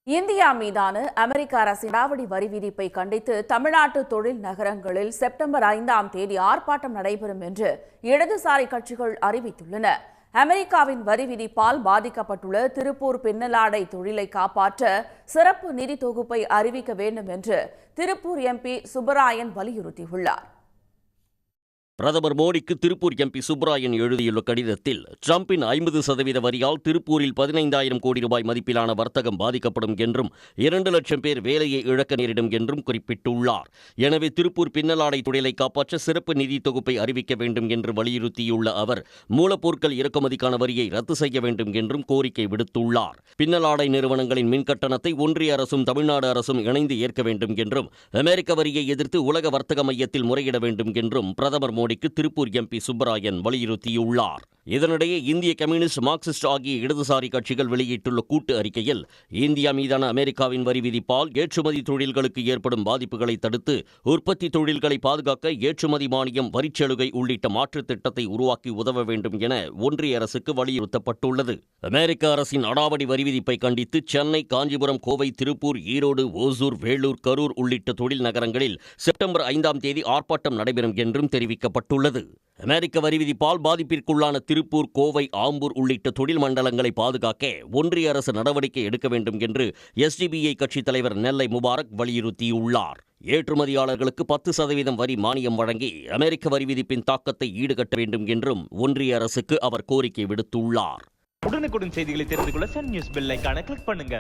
India மீதான அமெரிக்க அரசின் அடாவடி வரி விதிப்பை கண்டித்து தமிழ்நாட்டு தொழில் நகரங்களில் செப்டம்பர் 5ஆம் தேதி ஆர்ப்பாட்டம் நடைபெறும் என்று இடதுசாரி கட்சிகள் அறிவித்துள்ளன. அமெரிக்காவின் வரி விதிப்பால் பாதிக்கப்பட்டுள்ள திருப்பூர் பின்னலாடை தொழிலை காப்பாற்ற சிறப்பு நிதி தொகுப்பை அறிவிக்க வேண்டும் என்று திருப்பூர் எம்பி சுப்பராயன் வலியுறுத்தியுள்ளார். பிரதமர் மோடிக்கு திருப்பூர் எம்பி சுப்பராயன் எழுதியுள்ள கடிதத்தில் டிரம்பின் 50% வரியால் திருப்பூரில் 15,000 கோடி ரூபாய் மதிப்பிலான வர்த்தகம் பாதிக்கப்படும் என்றும் 2 லட்சம் பேர் வேலையை இழக்க நேரிடும் என்றும் குறிப்பிட்டுள்ளார். எனவே திருப்பூர் பின்னலாடை தொழிலை காப்பாற்ற சிறப்பு நிதி தொகுப்பை அறிவிக்க வேண்டும் என்று வலியுறுத்தியுள்ள அவர் மூலப்பொருட்கள் இறக்குமதிக்கான வரியை ரத்து செய்ய வேண்டும் என்றும் கோரிக்கை விடுத்துள்ளார். பின்னலாடை நிறுவனங்களின் மின் கட்டணத்தை ஒன்றிய அரசும் தமிழ்நாடு அரசும் இணைந்து ஏற்க வேண்டும் என்றும் அமெரிக்க வரியை எதிர்த்து உலக வர்த்தக மையத்தில் முறையிட வேண்டும் என்றும் பிரதமர் மோடிக்கு திருப்பூர் எம்பி சுப்பராயன் வலியுறுத்தியுள்ளார். இதனிடையே இந்திய கம்யூனிஸ்ட், மார்க்சிஸ்ட் ஆகிய இடதுசாரி கட்சிகள் வெளியிட்டுள்ள கூட்டு அறிக்கையில் இந்தியா மீதான அமெரிக்காவின் வரி விதிப்பால் ஏற்றுமதி தொழில்களுக்கு ஏற்படும் பாதிப்புகளை தடுத்து உற்பத்தி தொழில்களை பாதுகாக்க ஏற்றுமதி மானியம், வரிச்சலுகை உள்ளிட்ட மாற்றுத் திட்டத்தை உருவாக்கி உதவ வேண்டும் என ஒன்றிய அரசுக்கு வலியுறுத்தப்பட்டுள்ளது. அமெரிக்க அரசின் அடாவடி வரி விதிப்பை கண்டித்து சென்னை, காஞ்சிபுரம், கோவை, திருப்பூர், ஈரோடு, ஓசூர், வேலூர், கரூர் உள்ளிட்ட தொழில் நகரங்களில் செப்டம்பர் 5ஆம் தேதி ஆர்ப்பாட்டம் நடைபெறும் என்றும் தெரிவிக்கப்பட்டுள்ளது. அமெரிக்க வரி விதிப்பால் பாதிப்பிற்குள்ளான திருப்பூர், கோவை, ஆம்பூர் உள்ளிட்ட தொழில் மண்டலங்களை பாதுகாக்க ஒன்றிய அரசு நடவடிக்கை எடுக்க வேண்டும் என்று எஸ்டிபிஐ கட்சித் தலைவர் நெல்லை முபாரக் வலியுறுத்தியுள்ளார். ஏற்றுமதியாளர்களுக்கு 10% வரி மானியம் வழங்கி அமெரிக்க வரி விதிப்பின் தாக்கத்தை ஈடுகட்ட வேண்டும் என்றும் ஒன்றிய அரசுக்கு அவர் கோரிக்கை விடுத்துள்ளார். உடனுக்குடன் செய்திகளை தெரிந்து கொள்ள சன் நியூஸ் பெல் ஐகானை கிளிக் பண்ணுங்க.